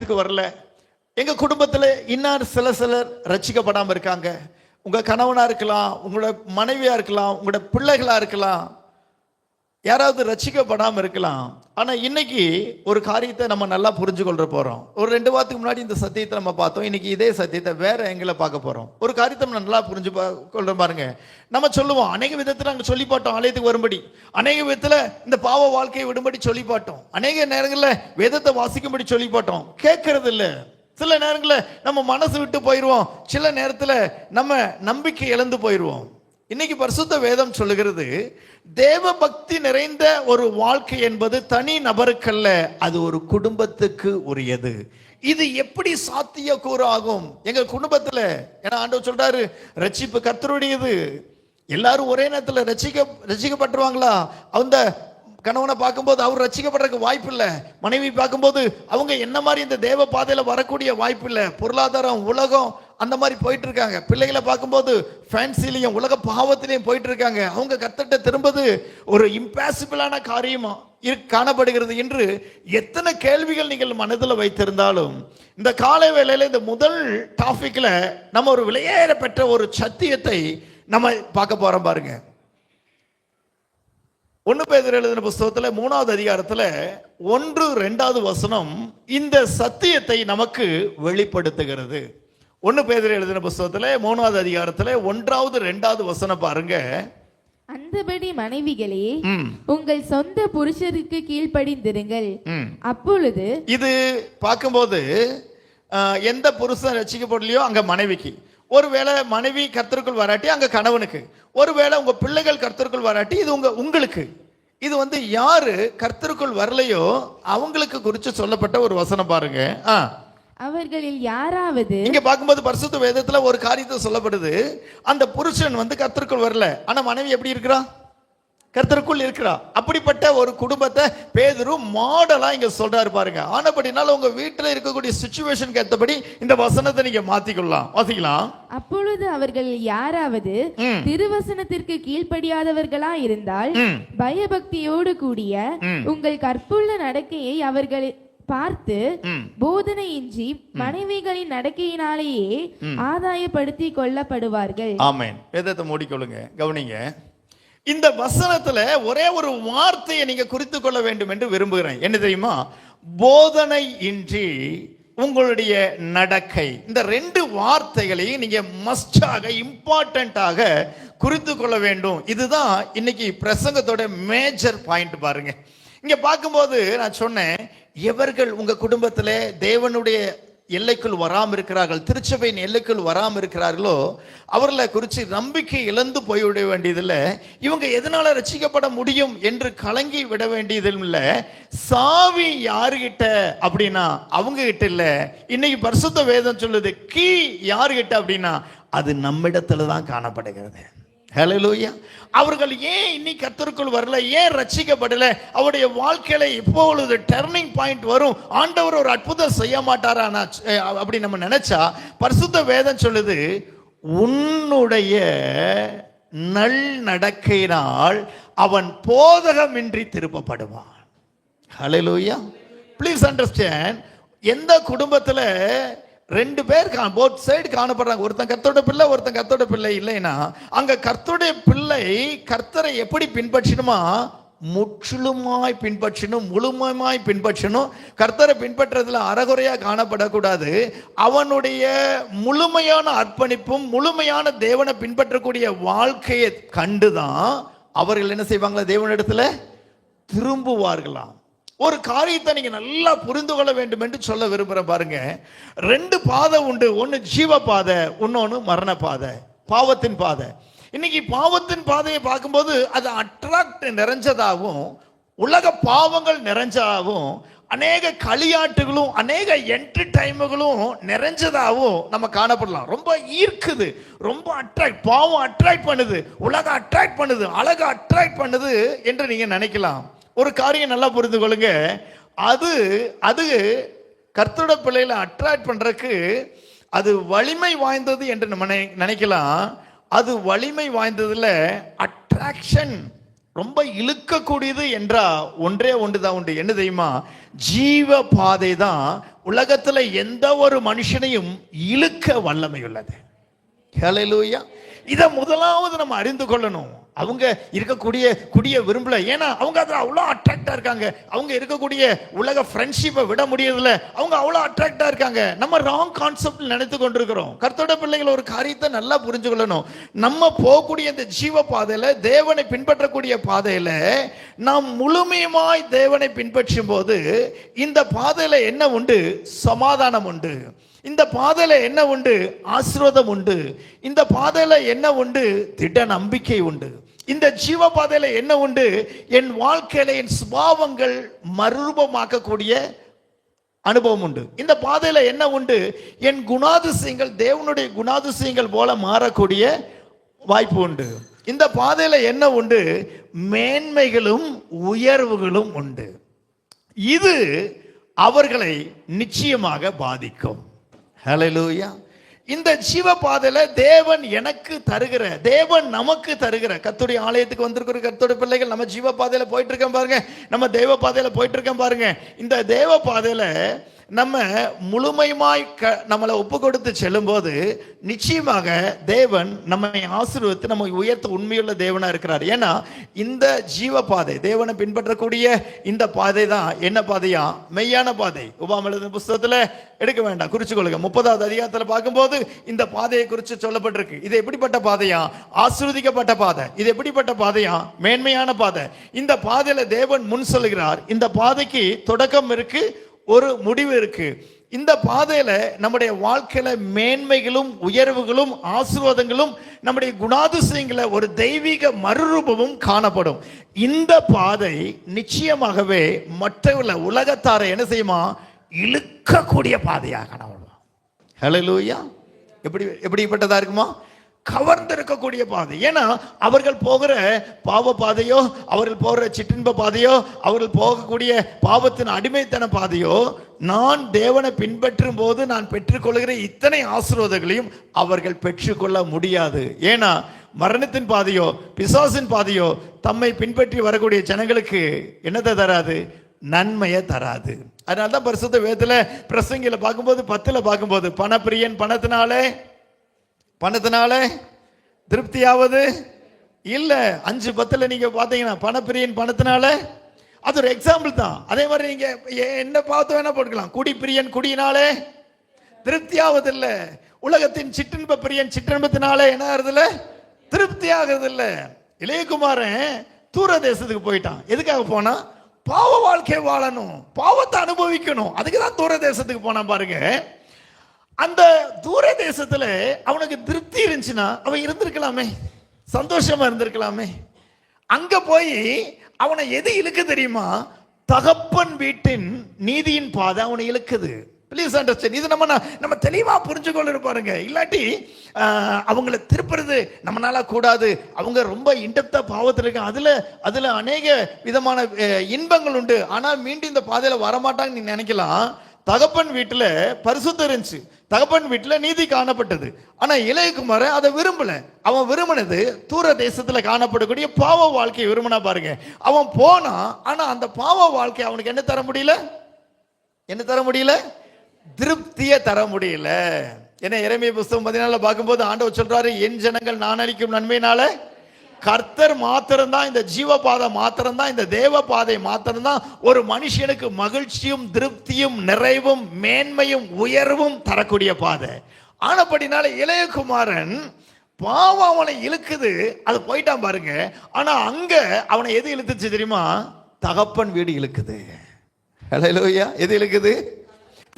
வரல. எங்க குடும்பத்துல இன்னார் சிலர் ரட்சிக்கப்படாம இருக்காங்க. உங்க கணவனா இருக்கலாம், உங்களோட மனைவியா இருக்கலாம், உங்களோட பிள்ளைகளா இருக்கலாம், யாராவது ரட்சிக்கப்படாம இருக்கலாம். ஆனா இன்னைக்கு ஒரு காரியத்தை நம்ம நல்லா புரிஞ்சு கொள்ள போறோம். ஒரு 2 வாரத்துக்கு முன்னாடி இந்த சத்தியத்தை நம்ம பார்த்தோம். இன்னைக்கு இதே சத்தியத்தை வேற எங்களை பார்க்க போறோம். ஒரு காரியத்தை நம்ம நல்லா புரிஞ்சு கொள்ள பாருங்க. நம்ம சொல்லுவோம், அநேக விதத்துல நாங்க சொல்லி பார்த்தோம் ஆலயத்துக்கு வரும்படி, அநேக விதத்துல இந்த பாவ வாழ்க்கையை விடும்படி சொல்லி பார்த்தோம், அநேக நேரங்களில் வேதத்தை வாசிக்கும்படி சொல்லி பார்த்தோம். கேட்கறது இல்லை. சில நேரங்களில் நம்ம மனசு விட்டு போயிடுவோம், சில நேரத்தில் நம்ம நம்பிக்கை இழந்து போயிடுவோம். இன்னைக்கு பரிசுத்த வேதம் சொல்லுகிறது, தேவ பக்தி நிறைந்த ஒரு வாழ்க்கை என்பது தனி நபருக்கல்ல, அது ஒரு குடும்பத்துக்கு உரியது. இது எப்படி சாத்தியக்கூறு ஆகும் எங்க குடும்பத்துல? ஏன்னா ஆண்டவர் சொல்றாரு, ரட்சிப்பு கர்த்தருடையது. எல்லாரும் ஒரே நேரத்தில் ரட்சிக்கப்பட்டுருவாங்களா? அந்த கணவனை பார்க்கும்போது அவர் ரட்சிக்கப்படுறதுக்கு வாய்ப்பு இல்லை. மனைவி பார்க்கும்போது அவங்க என்ன மாதிரி இந்த தேவ பாதையில வரக்கூடிய வாய்ப்பு இல்லை. பொருளாதாரம், உலகம் அந்த மாதிரி போயிட்டு இருக்காங்க. பிள்ளைகளை பார்க்கும்போது ஃபேன்சிலையும் உலக பாவத்திலையும் போயிட்டு இருக்காங்க. அவங்க கர்த்தர்ட்ட திரும்பது ஒரு இம்பாசிபிளான காரியமா காணப்படுகிறது என்று எத்தனை கேள்விகள் நீங்கள் மனதில் வைத்திருந்தாலும், இந்த காலை வேளையில இந்த முதல் டாபிக்ல நம்ம ஒரு விலையேற பெற்ற ஒரு சத்தியத்தை நம்ம பார்க்க போறோம். பாருங்க, 1 பேதுரு எழுதின புஸ்தகத்தில் 3வது அதிகாரத்தில் 1-2 வசனம் இந்த சத்தியத்தை நமக்கு வெளிப்படுத்துகிறது. 1 பேதுரு எழுதின புஸ்தகத்தில் 3வது அதிகாரத்தில் 1-2 வசனம் பாருங்க. அந்தபடி மனைவிகளே, உங்கள் சொந்த புருஷருக்கு கீழ்ப்படிந்திருங்கள். அப்பொழுது இது பார்க்கும்போது எந்த புருஷன் ரட்சிக்கப்படலையோ அங்க மனைவிக்கு, ஒருவேளை மனைவி கர்த்தருக்குள் வராட்டி அங்க கணவனுக்கு, ஒருவேளை உங்க பிள்ளைகள் கர்த்தருக்குள் வராட்டி இது உங்களுக்கு. இது யாரு கர்த்தருக்குள் வரலையோ அவங்களுக்கு குறித்து சொல்லப்பட்ட ஒரு வசனம் பாருங்க. அவர்களில் யாராவது, இங்க பார்க்கும்போது பரிசுத்த வேதத்துல ஒரு காரியத்தை சொல்லப்படுது. அந்த புருஷன் கர்த்தருக்குள் வரல, ஆனா மனைவி எப்படி இருக்கிறா? கர்த்தருக்குள் இருக்கிறா. அப்படிப்பட்ட ஒரு குடும்பத்தை பேதுரு மாடலா இங்க சொல்றாரு பாருங்க. ஆனபடினால உங்க வீட்டுல இருக்கக்கூடிய சிச்சுவேஷனுக்கு ஏற்றபடி இந்த வசனத்தை நீங்க மாத்திக்கொள்ளலாம். வாசிக்கலாம். அப்பொழுது அவர்கள் யாராவது திருவசனத்திற்கு கீழ்ப்படியாதவர்களா இருந்தால் பயபக்தியோடு கூடிய உங்கள் கற்புள்ள நடக்கையை அவர்கள் பார்த்து போதனையின்றி மனைவிகளின் நடக்கையினாலேயே ஆதாயப்படுத்தி கொள்ளப்படுவார்கள். ஆமென். வேதத்தை மூடிக்கொள்ளுங்க, கவனிங்க. இந்த வசனத்துல ஒரே ஒரு வார்த்தையை நீங்க குறித்து கொள்ள வேண்டும் என்று விரும்புகிறேன். என்ன தெரியுமா? போதனை இன்றி உங்களுடைய நடக்கை. இந்த 2 வார்த்தைகளையும் நீங்க மஸ்டாக, இம்பார்ட்டன்டாக குறித்து கொள்ள வேண்டும். இதுதான் இன்னைக்கு பிரசங்கத்தோட மேஜர் பாயிண்ட். பாருங்க, இங்க பார்க்கும்போது நான் சொன்னேன், எவர்கள் உங்க குடும்பத்துல தேவனுடைய எல்லைக்குள் வராமல் இருக்கிறார்கள், திருச்சபையின் எல்லைக்குள் வராமல் இருக்கிறார்களோ அவர்களை குறித்து நம்பிக்கை இழந்து போய்விட வேண்டியதில்லை. இவங்க எதனால ரட்சிக்கப்பட முடியும் என்று கலங்கி விட வேண்டியதும் இல்லை. சாவி யாருகிட்ட அப்படின்னா அவங்க கிட்ட இல்ல. இன்னைக்கு பரிசுத்த வேதம் சொல்லுது, கீ யாருகிட்ட அப்படின்னா அது நம்மிடத்துல தான் காணப்படுகிறது. ஹல்லேலூயா. அவர்கள் ஏன் இன்னைக்கு கர்த்தருக்குள் வரல, ஏன் ரட்சிக்கப்படல? அவருடைய வாழ்க்கையில எப்பொழுது டர்னிங் பாயிண்ட் வரும், ஆண்டவர் ஒரு அற்புதம் செய்ய மாட்டாரா அப்படி நம்ம நினைச்சா, பரிசுத்த வேதம் சொல்லுது, உன்னுடைய நல் நடக்கையினால் அவன் போதகமின்றி திருப்பப்படுவான். ஹல்லேலூயா. ப்ளீஸ் அண்டர்ஸ்டாண்ட், எந்த குடும்பத்துல 2 பேர் போத் சைடு காணப்படுறாங்க, ஒருத்தன் கர்த்தருடைய பிள்ளை, ஒருத்தன் கர்த்தருடைய பிள்ளை இல்லைன்னா, அங்க கர்த்தருடைய பிள்ளை கர்த்தரை எப்படி பின்பற்றணுமா? முற்றிலுமாய் பின்பற்றணும், முழுமையாய் பின்பற்றணும். கர்த்தரை பின்பற்றதுல அறகுறையா காணப்படக்கூடாது. அவனுடைய முழுமையான அர்ப்பணிப்பும் முழுமையான தேவனை பின்பற்றக்கூடிய வாழ்க்கையை கண்டுதான் அவர்கள் என்ன செய்வாங்களா? தேவனிடத்துல திரும்புவார்களாம். ஒரு காரியத்தை நீங்க நல்லா புரிந்து கொள்ள வேண்டும் என்று சொல்ல விரும்புறேன். பாருங்க, 2 பாதை உண்டு. ஒன்னு ஜீவ பாதை, இன்னொன்னு மரண பாதை, பாவத்தின் பாதை. இன்னைக்கு பாவத்தின் பாதையை பார்க்கும்போது அது அட்ராக்ட் நிறைஞ்சதாகவும், உலக பாவங்கள் நிறைஞ்சதாகவும், அநேக களியாட்டுகளும் அநேக என்டர்டைன்மெண்ட்களும் நிறைஞ்சதாகவும் நம்ம காணப்படலாம். ரொம்ப ஈர்க்குது, ரொம்ப அட்ராக்ட், பாவம் அட்ராக்ட் பண்ணுது, உலகம் அட்ராக்ட் பண்ணுது, அழகு அட்ராக்ட் பண்ணுது என்று நீங்க நினைக்கலாம். ஒரு காரியம் நல்லா புரிந்து கொள்ளுங்க, அது கர்த்தருடைய பிள்ளைகளை அட்ராக்ட் பண்றதுக்கு அது வலிமை வாய்ந்தது என்று நம்ம நினைக்கலாம். அது வலிமை வாய்ந்ததுல அட்ராக்ஷன் ரொம்ப இழுக்கக்கூடியது என்றா ஒன்றே ஒன்றுதான் உண்டு. என்ன தெரியுமா? ஜீவ பாதை தான் உலகத்துல எந்த ஒரு மனுஷனையும் இழுக்க வல்லமை உள்ளது. ஹல்லேலூயா. இதை முதலாவது நம்ம அறிந்து கொள்ளணும். அவங்க இருக்கக்கூடிய குடிய விரும்பல, ஏன்னா அவங்க அதில் அவ்வளோ அட்ராக்டா இருக்காங்க. அவங்க இருக்கக்கூடிய உலக ஃப்ரெண்ட்ஷிப்பை விட முடியறதில்ல, அவங்க அவ்வளோ அட்ராக்டா இருக்காங்க. நம்ம ராங் கான்செப்ட் நினைத்து கொண்டிருக்கிறோம். கர்த்தருடைய பிள்ளைகள் ஒரு காரியத்தை நல்லா புரிஞ்சு கொள்ளணும். நம்ம போகக்கூடிய இந்த ஜீவ பாதையில, தேவனை பின்பற்றக்கூடிய பாதையில நாம் முழுமையுமாய் தேவனை பின்பற்றும் போது இந்த பாதையில என்ன உண்டு? சமாதானம் உண்டு. இந்த பாதையில என்ன உண்டு? ஆசீர்வாதம் உண்டு. இந்த பாதையில என்ன உண்டு? திட நம்பிக்கை உண்டு. இந்த ஜீவ பாதையில என்ன உண்டு? என் வாழ்க்கையில என் சுபாவங்கள் மறுரூபமாக்கக்கூடிய அனுபவம் உண்டு. இந்த பாதையில என்ன உண்டு? என் குணாதிசயங்கள் தேவனுடைய குணாதிசயங்கள் போல மாறக்கூடிய வாய்ப்பு உண்டு. இந்த பாதையில என்ன உண்டு? மேன்மைகளும் உயர்வுகளும் உண்டு. இது அவர்களை நிச்சயமாக பாதிக்கும். ஹல்லேலூயா. இந்த ஜீவ பாதையில தேவன் எனக்கு தருகிற, தேவன் நமக்கு தருகிற, கர்த்தருடைய ஆலயத்துக்கு வந்திருக்கிற கர்த்தருடைய பிள்ளைகள் நம்ம ஜீவ பாதையில போயிட்டு இருக்கோம் பாருங்க, நம்ம தேவ பாதையில போயிட்டு இருக்கோம் பாருங்க. இந்த தேவ பாதையில நம்ம முழுமையுமாய் நம்மளை ஒப்பு கொடுத்து செல்லும் போது நிச்சயமாக தேவன் நம்மை ஆசீர்வதித்து நம்ம உயர்த்த உண்மையுள்ள தேவனா இருக்கிறார். ஏன்னா இந்த ஜீவ பாதை, தேவனை பின்பற்றக்கூடிய இந்த பாதை தான் என்ன பாதையா? மெய்யான பாதை. உபாகமம் எழுதின புத்தகத்துல எடுக்க வேண்டாம், குறிச்சு கொள்ளுங்க. 30வது அதிகாரத்துல பார்க்கும்போது இந்த பாதையை குறித்து சொல்லப்பட்டிருக்கு. இது எப்படிப்பட்ட பாதையா? ஆசீர்வதிக்கப்பட்ட பாதை. இது எப்படிப்பட்ட பாதையா? மேன்மையான பாதை. இந்த பாதையில தேவன் முன் சொல்கிறார். இந்த பாதைக்கு தொடக்கம் இருக்கு, ஒரு முடிவு இருக்கு. இந்த பாதையில நம்முடைய வாழ்க்கையில மேன்மைகளும் உயர்வுகளும் ஆசீர்வாதங்களும் நம்முடைய குணாதிசயங்கள ஒரு தெய்வீக மறுரூபமும் காணப்படும். இந்த பாதை நிச்சயமாகவே மற்ற உலகத்தாரை என்ன செய்யுமா? இழுக்கக்கூடிய பாதையாக காணப்படும். ஹல்லேலூயா. எப்படிப்பட்டதா இருக்குமா? கவர்ந்திருக்கக்கூடிய பாதை. ஏன்னா அவர்கள் போகிற பாவ பாதையோ, அவர்கள் போகிற சிற்றின்ப பாதையோ, அவர்கள் போகக்கூடிய பாவத்தின் அடிமைத்தன பாதையோ, நான் தேவனை பின்பற்றும் போது நான் பெற்றுக்கொள்கிற இத்தனை ஆசீர்வாதங்களையும் அவர்கள் பெற்றுக்கொள்ள முடியாது. ஏன்னா மரணத்தின் பாதையோ பிசாசின் பாதையோ தம்மை பின்பற்றி வரக்கூடிய ஜனங்களுக்கு என்னத்தை தராது? நன்மையை தராது. அதனால்தான் பரிசுத்த வேதத்துல பிரசங்கில பார்க்கும்போது 10ல பார்க்கும்போது பணப்பிரியன் பணத்தினால திருப்தியாவது இல்ல. 5:10 நீங்க பாத்தீங்கன்னா பணப்பிரியன் பணத்தினால, அது ஒரு எக்ஸாம்பிள் தான். அதே மாதிரி நீங்க என்ன பார்த்து வேணா போட்டுக்கலாம். குடிப்பிரியன் குடியினாலே திருப்தியாவது இல்ல. உலகத்தின் சிற்றின்ப பிரியன் சிற்றின்பத்தினாலே என்ன ஆகுறது இல்ல? திருப்தி ஆகுறது இல்ல. இளையகுமாரன் தூர தேசத்துக்கு போயிட்டான். எதுக்காக போனா? பாவ வாழ்க்கை வாழணும், பாவத்தை அனுபவிக்கணும். அதுக்குதான் தூர தேசத்துக்கு போனான் பாருங்க. அந்த தூர தேசத்துல அவனுக்கு திருப்தி இருந்துச்சுன்னா அவன் இருந்திருக்கலாமே, சந்தோஷமா இருந்திருக்கலாமே. அங்க போய் அவனை எது இழுக்கு தெரியுமா? தகப்பன் வீட்டின் நீதியின் பாதை அவனை இழுக்குது. Please understand. இது நம்ம தெளிவா புரிஞ்சுக்கொள்ள பாருங்க. இல்லாட்டி அவங்கள திருப்புறது நம்மளால கூடாது. அவங்க ரொம்ப இன்டெப்தா பாவத்தில் இருக்காங்க. அதுல அநேக விதமான இன்பங்கள் உண்டு. ஆனால் மீண்டும் இந்த பாதையில வரமாட்டாங்க நீ நினைக்கலாம். தகப்பன் வீட்டுல பரிசுத்தம் இருந்துச்சு, தகப்பன் வீட்டுல நீதி காணப்பட்டது. ஆனா இளையகுமாரன் அதை விரும்பல. அவன் விரும்பினது தூர தேசத்துல காணப்படக்கூடிய பாவ வாழ்க்கையை விரும்பினா பாருங்க. அவன் போனா, ஆனா அந்த பாவ வாழ்க்கை அவனுக்கு என்ன தர முடியல? என்ன தர முடியல? திருப்தியை தர முடியல. ஏன்னா எரேமியா புத்தகம் 14 பார்க்கும்போது ஆண்டவர் சொல்றாரு, என் ஜனங்கள் நான் அளிக்கும் நன்மையினால கர்த்தர் மாத்திரம்தான், இந்த ஜீவ பாதை மாத்திரம்தான், இந்த தேவ பாதை மாத்திரம்தான் ஒரு மனுஷனுக்கு மகிழ்ச்சியும் திருப்தியும் நிறைவும் மேன்மையும் உயர்வும் தரக்கூடிய பாதை. ஆனபடினால இளையகுமாரன் பாவம் அவனை இழுக்குது, அது போயிட்டான் பாருங்க. ஆனா அங்க அவனை எது இழுத்துச்சு தெரியுமா? தகப்பன் வீடு இழுக்குது. ஹல்லேலூயா. எது இழுக்குது?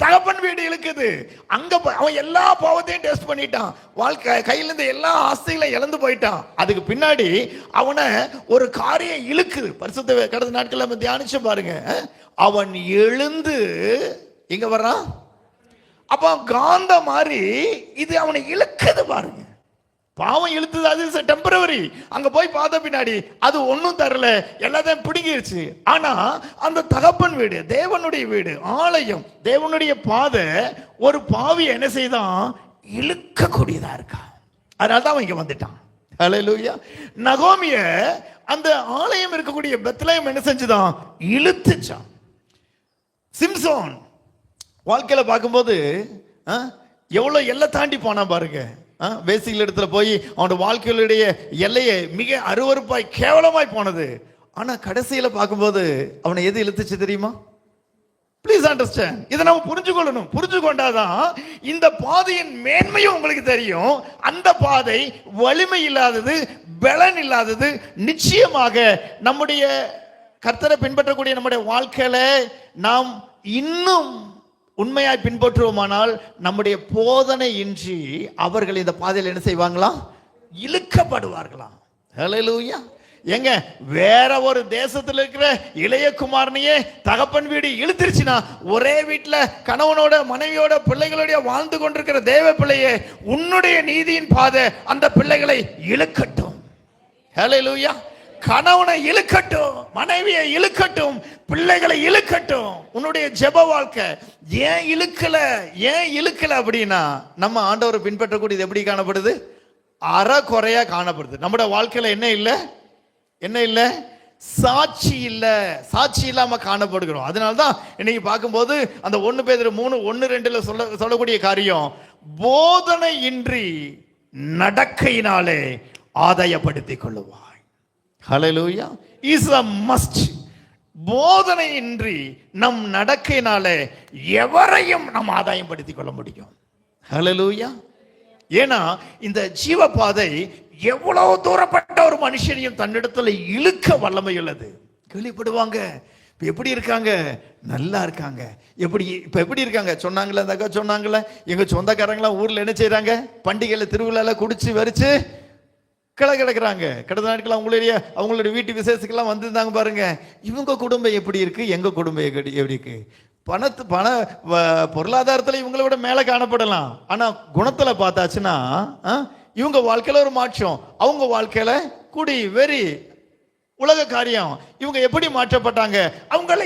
தகப்பன் வீடு இழுக்குது. அங்க அவன் எல்லா பாவத்தையும் டெஸ்ட் பண்ணிட்டான். வாழ்க்கை கையில இருந்து எல்லா ஆஸ்திகளையும் இழந்து போயிட்டான். அதுக்கு பின்னாடி அவனை ஒரு காரியம் இழுக்குது. பரிசுத்த கடந்த நாட்கள் நம்ம தியானிச்சு பாருங்க. அவன் எழுந்து இங்க வர்றான். அப்ப காந்த மாதிரி இது அவனை இழுக்குது பாருங்க. பாவம் இழுத்துது, அது டெம்பரவரி. அங்க போய் பார்த்த பின்னாடி அது ஒன்னும் தரல, எல்லாத்தையும் பிடுங்கிருச்சு. ஆனா அந்த தகப்பன் வீடு, தேவனுடைய வீடு, ஆலயம், தேவனுடைய பாதை ஒரு பாவி என்ன செய்தான்? இழுக்கக்கூடியதா இருக்கா. அதனால்தான் அவன் இங்க வந்துட்டான். ஹல்லேலூயா. நகோமிய அந்த ஆலயம் இருக்கக்கூடிய பெத்லெஹேம் என்ன செஞ்சுதான்? இழுத்துச்சான். சிம்சோன் வாழ்க்கையில பார்க்கும்போது எவ்வளவு எல்லை தாண்டி போனா பாருங்க. வேசிகள் இடத்துல போய் அவனோட வாழ்க்கையுடைய எல்லையை மிக அருவருப்பாய் கேவலமாய் போனது. ஆனா கடைசியில பார்க்கும்போது அவனை எது இழுத்துச்சு தெரியுமா? Please understand. இதை நம்ம புரிஞ்சுக்கொள்ளணும். புரிஞ்சு கொண்டாதான் இந்த பாதையின் மேன்மையும் உங்களுக்கு தெரியும். அந்த பாதை வலிமை இல்லாதது, பலன் இல்லாதது. நிச்சயமாக நம்முடைய கர்த்தரை பின்பற்றக்கூடிய நம்முடைய வாழ்க்கையில நாம் இன்னும் உண்மையாய் பின்பற்றுவோமானால் நம்முடைய போதனை இன்றி அவர்கள் இந்த பாதையில் என்ன செய்வாங்களாம்? இழுக்கப்படுவார்களாம். ஹல்லேலூயா. எங்க வேற ஒரு தேசத்தில் இருக்கிற இளைய குமாரனையே தகப்பன் வீடு இழுத்துருச்சுன்னா, ஒரே வீட்டுல கணவனோட மனைவியோட பிள்ளைகளோட வாழ்ந்து கொண்டிருக்கிற தேவ பிள்ளையே, உன்னுடைய நீதியின் பாதை அந்த பிள்ளைகளை இழுக்கட்டும். ஹல்லேலூயா. கணவனை இழுக்கட்டும், மனைவியை இழுக்கட்டும், பிள்ளைகளை இழுக்கட்டும். உன்னுடைய ஜெப வாழ்க்கை ஏன் இழுக்கல அப்படின்னா, நம்ம ஆண்டவரை பின்பற்றக்கூடியது எப்படி காணப்படுது? அறகுறையா காணப்படுது. நம்முடைய வாழ்க்கையில என்ன இல்லை? சாட்சி சாட்சி இல்லாம காணப்படுகிறோம். அதனால்தான் இன்னைக்கு பார்க்கும்போது அந்த 1 பேதுரு 3:1-2 சொல்லக்கூடிய காரியம், போதனை இன்றி நடக்கையினாலே ஆதாயப்படுத்திக் கொள்ளுவாய். ஹல்லேலூயா. Is a must. போதனை இன்றி நம் நடக்கையினாலே எவரையும் நாம் ஆதாயம் படுத்திக் கொள்ள முடியும். ஹல்லேலூயா. ஏன்னா இந்த ஜீவபாதை எவ்வளவு தூரப்பட்ட ஒரு மனுஷனையும் தன்னிடத்துல இழுக்க வல்லமை உள்ளது. கேள்விப்படுவாங்க, இப்ப எப்படி இருக்காங்க? நல்லா இருக்காங்க. எப்படி இருக்காங்க? சொன்னாங்களே, அந்த அக்கா சொன்னாங்களே, எங்க சொந்தக்காரங்களாம் ஊர்ல என்ன செய்யறாங்க? பண்டிகையில திருவிழால குடிச்சு வரிச்சு கிடக்கிறாங்க. கடந்த நாட்கள் அவங்களுடைய வீட்டு விசேஷத்துக்கெல்லாம் வந்திருந்தாங்க பாருங்க. இவங்க குடும்பம் எப்படி இருக்கு, எங்க குடும்பம் எப்படி இருக்கு? பண பொருளாதாரத்துல இவங்களை விட மேல காணப்படலாம். ஆனா குணத்துல பார்த்தாச்சுன்னா இவங்க வாழ்க்கையில ஒரு மாற்றம், அவங்க வாழ்க்கையில குடி வெறி உலக காரியம். இவங்க எப்படி மாற்றப்பட்டாங்க? அவங்கள